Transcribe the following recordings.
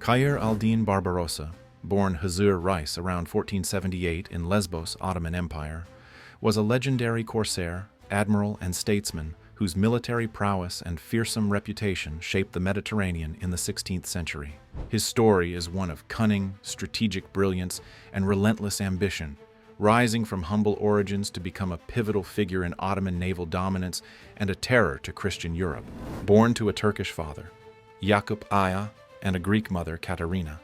Khair al-Din Barbarossa, born Hazur Reis around 1478 in Lesbos, Ottoman Empire, was a legendary corsair, admiral, and statesman whose military prowess and fearsome reputation shaped the Mediterranean in the 16th century. His story is one of cunning, strategic brilliance, and relentless ambition, rising from humble origins to become a pivotal figure in Ottoman naval dominance and a terror to Christian Europe. Born to a Turkish father, Yakup Aya, and a Greek mother, Katerina,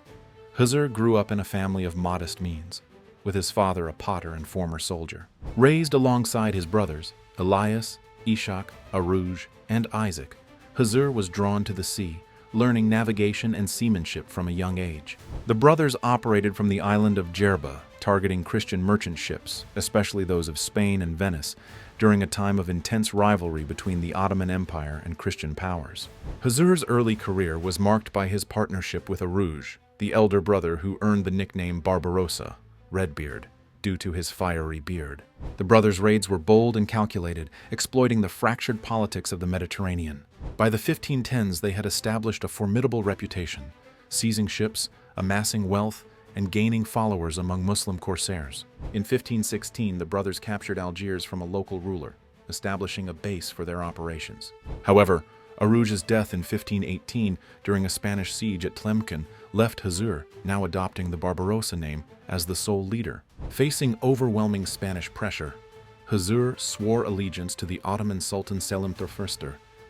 Hazur grew up in a family of modest means, with his father a potter and former soldier. Raised alongside his brothers, Elias, Ishak, Arouge, and Isaac, Hazur was drawn to the sea, learning navigation and seamanship from a young age. The brothers operated from the island of Jerba, targeting Christian merchant ships, especially those of Spain and Venice, during a time of intense rivalry between the Ottoman Empire and Christian powers. Hazur's early career was marked by his partnership with Arouge, the elder brother who earned the nickname Barbarossa, Redbeard, due to his fiery beard. The brothers' raids were bold and calculated, exploiting the fractured politics of the Mediterranean. By the 1510s, they had established a formidable reputation, seizing ships, amassing wealth, and gaining followers among Muslim corsairs. In 1516, the brothers captured Algiers from a local ruler, establishing a base for their operations. However, Arouge's death in 1518 during a Spanish siege at Tlemcen left Hazur, now adopting the Barbarossa name, as the sole leader. Facing overwhelming Spanish pressure, Hazur swore allegiance to the Ottoman Sultan Selim I,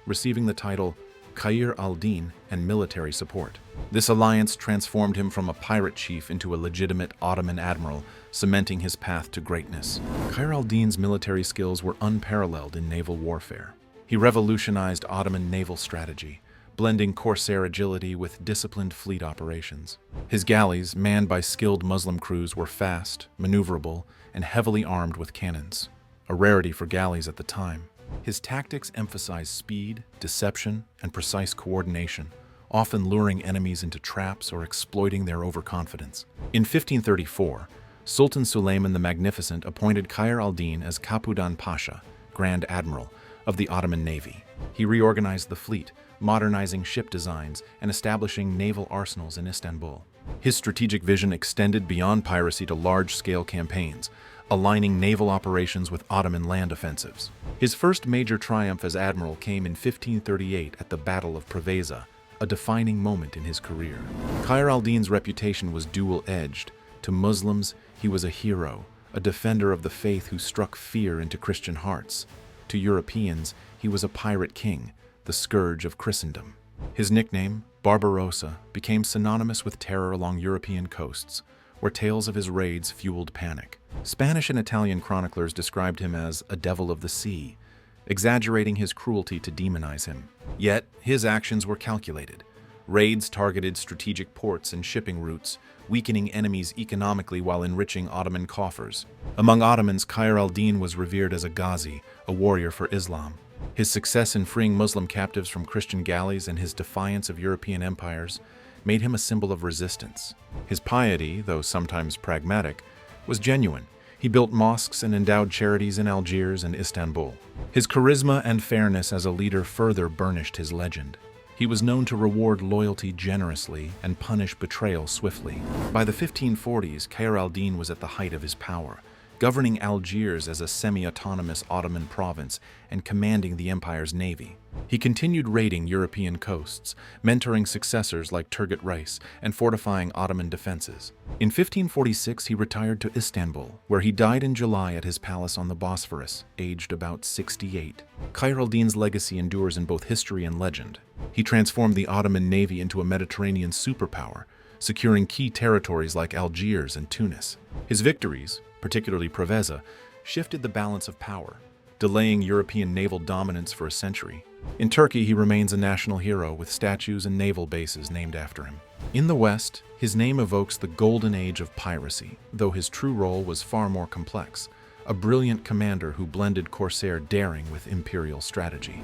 receiving the title Khair al-Din and military support. This alliance transformed him from a pirate chief into a legitimate Ottoman admiral, cementing his path to greatness. Khair al-Din's military skills were unparalleled in naval warfare. He revolutionized Ottoman naval strategy, blending corsair agility with disciplined fleet operations. His galleys, manned by skilled Muslim crews, were fast, maneuverable, and heavily armed with cannons, a rarity for galleys at the time. His tactics emphasized speed, deception, and precise coordination, often luring enemies into traps or exploiting their overconfidence. In 1534, Sultan Suleiman the Magnificent appointed Khair al-Din as Kapudan Pasha, Grand Admiral, of the Ottoman Navy. He reorganized the fleet, modernizing ship designs and establishing naval arsenals in Istanbul. His strategic vision extended beyond piracy to large-scale campaigns, aligning naval operations with Ottoman land offensives. His first major triumph as admiral came in 1538 at the Battle of Preveza, a defining moment in his career. Khair al-Din's reputation was dual-edged. To Muslims, he was a hero, a defender of the faith who struck fear into Christian hearts. To Europeans, he was a pirate king, the scourge of Christendom. His nickname, Barbarossa, became synonymous with terror along European coasts, where tales of his raids fueled panic. Spanish and Italian chroniclers described him as a devil of the sea, exaggerating his cruelty to demonize him. Yet, his actions were calculated. Raids targeted strategic ports and shipping routes, weakening enemies economically while enriching Ottoman coffers. Among Ottomans, Khair al-Din was revered as a Ghazi, a warrior for Islam. His success in freeing Muslim captives from Christian galleys and his defiance of European empires made him a symbol of resistance. His piety, though sometimes pragmatic, was genuine. He built mosques and endowed charities in Algiers and Istanbul. His charisma and fairness as a leader further burnished his legend. He was known to reward loyalty generously and punish betrayal swiftly. By the 1540s, Khair al-Din was at the height of his power, governing Algiers as a semi-autonomous Ottoman province and commanding the empire's navy. He continued raiding European coasts, mentoring successors like Turgut Reis, and fortifying Ottoman defenses. In 1546, he retired to Istanbul, where he died in July at his palace on the Bosphorus, aged about 68. Khair al-Din's legacy endures in both history and legend. He transformed the Ottoman navy into a Mediterranean superpower, securing key territories like Algiers and Tunis. His victories, particularly Preveza, shifted the balance of power, delaying European naval dominance for a century. In Turkey, he remains a national hero with statues and naval bases named after him. In the West, his name evokes the golden age of piracy, though his true role was far more complex, a brilliant commander who blended corsair daring with imperial strategy.